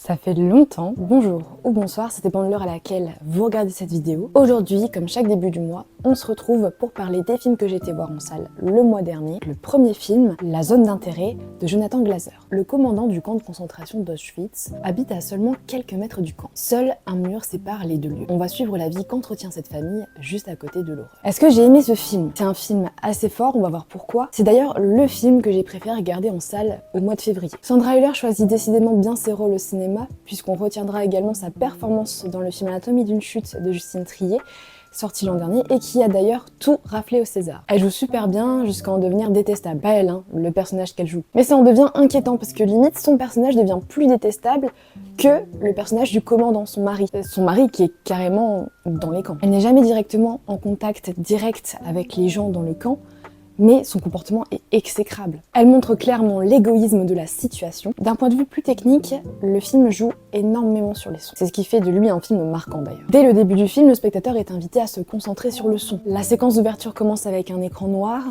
Ça fait longtemps, bonjour ou bonsoir, ça dépend de l'heure à laquelle vous regardez cette vidéo. Aujourd'hui, comme chaque début du mois, on se retrouve pour parler des films que j'ai été voir en salle le mois dernier. Le premier film, La zone d'intérêt de Jonathan Glazer. Le commandant du camp de concentration d'Auschwitz habite à seulement quelques mètres du camp. Seul un mur sépare les deux lieux. On va suivre la vie qu'entretient cette famille juste à côté de l'horreur. Est-ce que j'ai aimé ce film? C'est un film assez fort, on va voir pourquoi. C'est d'ailleurs le film que j'ai préféré regarder en salle au mois de février. Sandra Hüller choisit décidément bien ses rôles au cinéma, puisqu'on retiendra également sa performance dans le film Anatomie d'une chute de Justine Triet, sorti l'an dernier, et qui a d'ailleurs tout raflé au César. Elle joue super bien jusqu'à en devenir détestable. Pas elle, hein, le personnage qu'elle joue. Mais ça en devient inquiétant, parce que limite, son personnage devient plus détestable que le personnage du commandant, son mari. Son mari qui est carrément dans les camps. Elle n'est jamais directement en contact direct avec les gens dans le camp, mais son comportement est exécrable. Elle montre clairement l'égoïsme de la situation. D'un point de vue plus technique, le film joue énormément sur les sons. C'est ce qui fait de lui un film marquant d'ailleurs. Dès le début du film, le spectateur est invité à se concentrer sur le son. La séquence d'ouverture commence avec un écran noir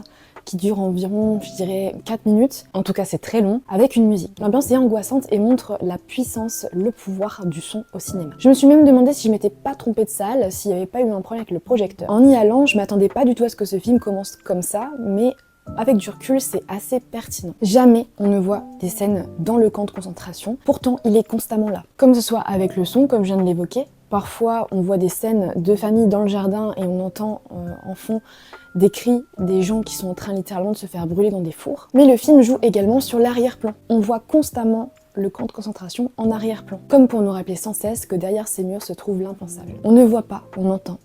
qui dure environ, je dirais, 4 minutes. En tout cas, c'est très long, avec une musique. L'ambiance est angoissante et montre la puissance, le pouvoir du son au cinéma. Je me suis même demandé si je m'étais pas trompée de salle, s'il n'y avait pas eu un problème avec le projecteur. En y allant, je m'attendais pas du tout à ce que ce film commence comme ça, mais avec du recul, c'est assez pertinent. Jamais on ne voit des scènes dans le camp de concentration, pourtant il est constamment là. Comme ce soit avec le son, comme je viens de l'évoquer, parfois on voit des scènes de famille dans le jardin et on entend en fond des cris des gens qui sont en train littéralement de se faire brûler dans des fours. Mais le film joue également sur l'arrière-plan. On voit constamment le camp de concentration en arrière-plan, comme pour nous rappeler sans cesse que derrière ces murs se trouve l'impensable. On ne voit pas, on entend.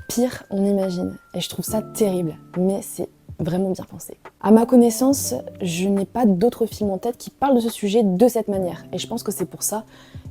Pire, on imagine. Et je trouve ça terrible, mais c'est vraiment bien pensé. À ma connaissance, je n'ai pas d'autres films en tête qui parlent de ce sujet de cette manière, et je pense que c'est pour ça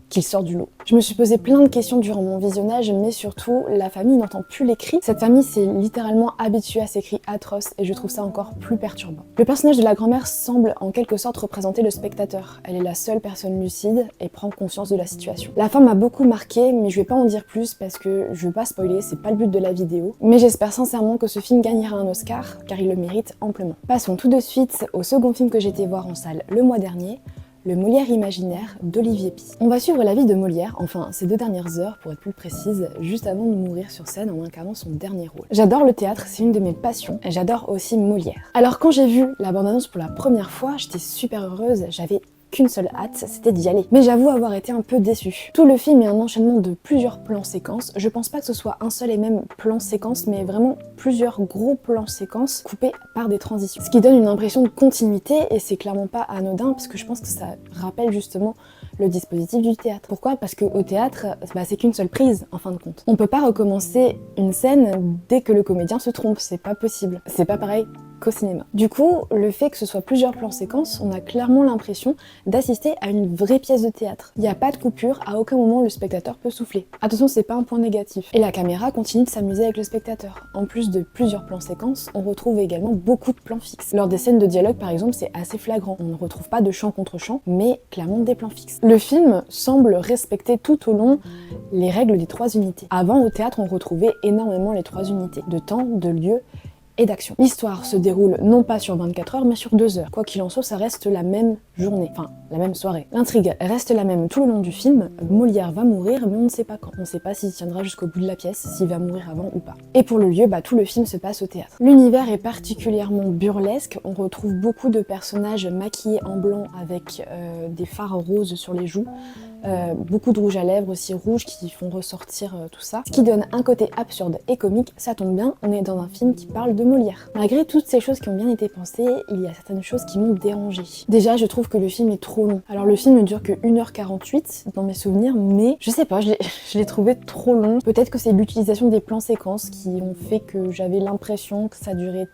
qu'il sort du lot. Je me suis posé plein de questions durant mon visionnage, mais surtout, la famille n'entend plus les cris. Cette famille s'est littéralement habituée à ces cris atroces, et je trouve ça encore plus perturbant. Le personnage de la grand-mère semble en quelque sorte représenter le spectateur. Elle est la seule personne lucide et prend conscience de la situation. La fin m'a beaucoup marquée, mais je vais pas en dire plus parce que je veux pas spoiler, c'est pas le but de la vidéo. Mais j'espère sincèrement que ce film gagnera un Oscar, car il le mérite amplement. Passons tout de suite au second film que j'ai été voir en salle le mois dernier, Le Molière imaginaire d'Olivier Py. On va suivre la vie de Molière, enfin ces 2 dernières heures pour être plus précise, juste avant de mourir sur scène en incarnant son dernier rôle. J'adore le théâtre, c'est une de mes passions, et j'adore aussi Molière. Alors quand j'ai vu la bande-annonce pour la première fois, j'étais super heureuse, j'avais qu'une seule hâte, c'était d'y aller. Mais j'avoue avoir été un peu déçue. Tout le film est un enchaînement de plusieurs plans-séquences. Je pense pas que ce soit un seul et même plan-séquence, mais vraiment plusieurs gros plans-séquences coupés par des transitions. Ce qui donne une impression de continuité, et c'est clairement pas anodin, parce que je pense que ça rappelle justement le dispositif du théâtre. Pourquoi? Parce qu'au théâtre, c'est qu'une seule prise, en fin de compte. On peut pas recommencer une scène dès que le comédien se trompe, c'est pas possible. C'est pas pareil qu'au cinéma. Du coup, le fait que ce soit plusieurs plans séquences, on a clairement l'impression d'assister à une vraie pièce de théâtre. Il n'y a pas de coupure, à aucun moment le spectateur peut souffler. Attention, c'est pas un point négatif. Et la caméra continue de s'amuser avec le spectateur. En plus de plusieurs plans séquences, on retrouve également beaucoup de plans fixes. Lors des scènes de dialogue, par exemple, c'est assez flagrant. On ne retrouve pas de chant contre chant, mais clairement des plans fixes. Le film semble respecter tout au long les règles des 3 unités. Avant, au théâtre, on retrouvait énormément les 3 unités, de temps, de lieu et d'action. L'histoire se déroule non pas sur 24 heures, mais sur 2 heures. Quoi qu'il en soit, ça reste la même journée, enfin la même soirée. L'intrigue reste la même tout le long du film. Molière va mourir, mais on ne sait pas quand. On ne sait pas s'il tiendra jusqu'au bout de la pièce, s'il va mourir avant ou pas. Et pour le lieu, tout le film se passe au théâtre. L'univers est particulièrement burlesque. On retrouve beaucoup de personnages maquillés en blanc avec des fards roses sur les joues. Beaucoup de rouge à lèvres aussi rouges qui font ressortir tout ça. Ce qui donne un côté absurde et comique. Ça tombe bien, on est dans un film qui parle de Molière. Malgré toutes ces choses qui ont bien été pensées, il y a certaines choses qui m'ont dérangée. Déjà, je trouve que le film est trop long. Alors le film ne dure que 1h48 dans mes souvenirs, mais je sais pas, je l'ai trouvé trop long. Peut-être que c'est l'utilisation des plans séquences qui ont fait que j'avais l'impression que ça durait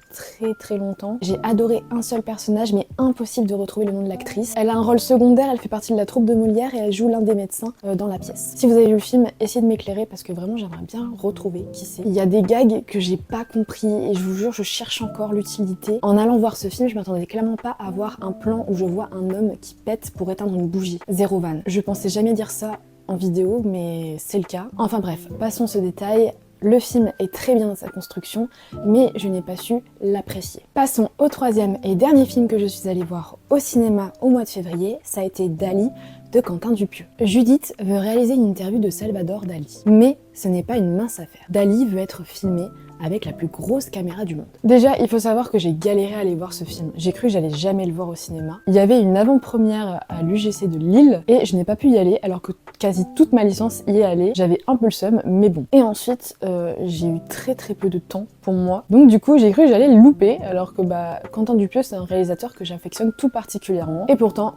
très longtemps. J'ai adoré un seul personnage, mais impossible de retrouver le nom de l'actrice. Elle a un rôle secondaire, elle fait partie de la troupe de Molière et elle joue l'un des médecins dans la pièce. Si vous avez vu le film, essayez de m'éclairer parce que vraiment j'aimerais bien retrouver qui c'est. Il y a des gags que j'ai pas compris et je vous jure, je cherche encore l'utilité. En allant voir ce film, je m'attendais clairement pas à voir un plan où je vois un homme qui pète pour éteindre une bougie. Zéro vanne. Je pensais jamais dire ça en vidéo, mais c'est le cas. Enfin bref, passons ce détail. Le film est très bien dans sa construction, mais je n'ai pas su l'apprécier. Passons au 3e et dernier film que je suis allée voir au cinéma au mois de février, ça a été Dali de Quentin Dupieux. Judith veut réaliser une interview de Salvador Dali, mais ce n'est pas une mince affaire. Dali veut être filmé avec la plus grosse caméra du monde. Déjà, il faut savoir que j'ai galéré à aller voir ce film. J'ai cru que j'allais jamais le voir au cinéma. Il y avait une avant-première à l'UGC de Lille et je n'ai pas pu y aller alors que quasi toute ma licence y est allée. J'avais un peu le seum, mais bon. Et ensuite, j'ai eu très peu de temps pour moi. Donc du coup, j'ai cru que j'allais le louper alors que Quentin Dupieux, c'est un réalisateur que j'affectionne tout particulièrement. Et pourtant,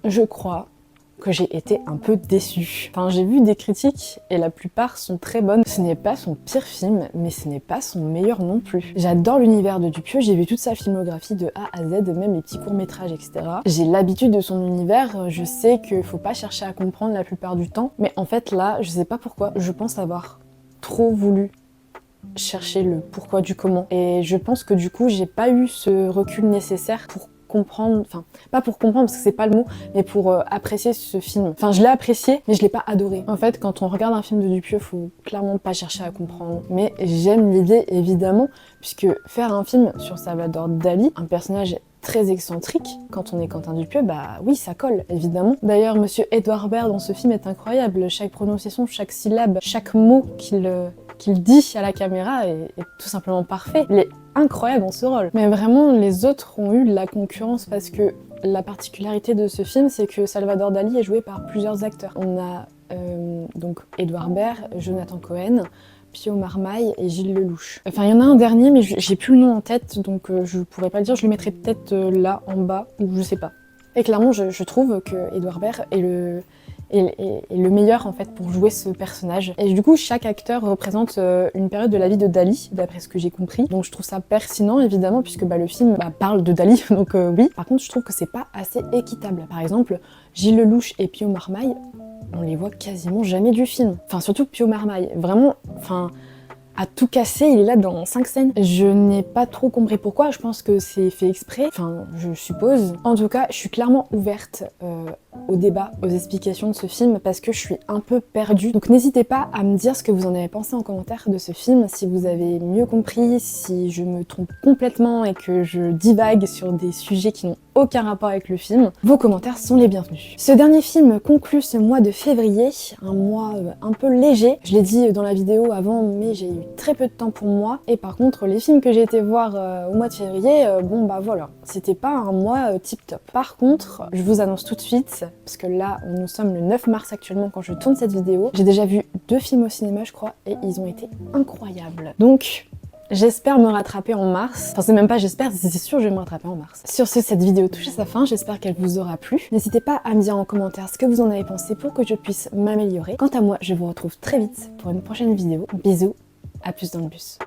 je crois que j'ai été un peu déçue. Enfin, j'ai vu des critiques et la plupart sont très bonnes. Ce n'est pas son pire film, mais ce n'est pas son meilleur non plus. J'adore l'univers de Dupieux, j'ai vu toute sa filmographie de A à Z, même les petits courts-métrages, etc. J'ai l'habitude de son univers, je sais qu'il faut pas chercher à comprendre la plupart du temps, mais en fait là, je sais pas pourquoi, je pense avoir trop voulu chercher le pourquoi du comment. Et je pense que du coup, j'ai pas eu ce recul nécessaire pour comprendre, enfin pas pour comprendre parce que c'est pas le mot, mais pour apprécier ce film. Enfin je l'ai apprécié mais je l'ai pas adoré. En fait quand on regarde un film de Dupieux, faut clairement pas chercher à comprendre. Mais j'aime l'idée évidemment, puisque faire un film sur Salvador Dali, un personnage très excentrique, quand on est Quentin Dupieux, oui ça colle évidemment. D'ailleurs monsieur Edouard Baird dans ce film est incroyable, chaque prononciation, chaque syllabe, chaque mot qu'il dit à la caméra est tout simplement parfait. Il est incroyable dans ce rôle. Mais vraiment, les autres ont eu de la concurrence parce que la particularité de ce film, c'est que Salvador Dali est joué par plusieurs acteurs. On a donc Edouard Baird, Jonathan Cohen, Pio Marmaille et Gilles Lelouch. Enfin, il y en a un dernier, mais j'ai plus le nom en tête, donc je pourrais pas le dire. Je le mettrai peut-être là, en bas, ou je sais pas. Et clairement, je trouve que Edouard Baird est le meilleur en fait pour jouer ce personnage. Et du coup, chaque acteur représente une période de la vie de Dali, d'après ce que j'ai compris. Donc je trouve ça pertinent évidemment, puisque le film parle de Dali, donc oui. Par contre, je trouve que c'est pas assez équitable. Par exemple, Gilles Lelouch et Pio Marmaille, on les voit quasiment jamais du film. Enfin, surtout Pio Marmaille. Vraiment, à tout casser, il est là dans 5 scènes. Je n'ai pas trop compris pourquoi, je pense que c'est fait exprès, enfin je suppose. En tout cas, je suis clairement ouverte au débat, aux explications de ce film parce que je suis un peu perdue. Donc n'hésitez pas à me dire ce que vous en avez pensé en commentaire de ce film, si vous avez mieux compris, si je me trompe complètement et que je divague sur des sujets qui n'ont aucun rapport avec le film. Vos commentaires sont les bienvenus. Ce dernier film conclut ce mois de février, un mois un peu léger. Je l'ai dit dans la vidéo avant, mais j'ai eu très peu de temps pour moi. Et par contre, les films que j'ai été voir au mois de février, voilà, c'était pas un mois tip top. Par contre, je vous annonce tout de suite, parce que là, nous sommes le 9 mars actuellement quand je tourne cette vidéo. J'ai déjà vu 2 films au cinéma, je crois, et ils ont été incroyables. Donc, j'espère me rattraper en mars. Enfin, c'est même pas j'espère, c'est sûr je vais me rattraper en mars. Sur ce, cette vidéo touche à sa fin, j'espère qu'elle vous aura plu. N'hésitez pas à me dire en commentaire ce que vous en avez pensé pour que je puisse m'améliorer. Quant à moi, je vous retrouve très vite pour une prochaine vidéo. Bisous, à plus dans le bus.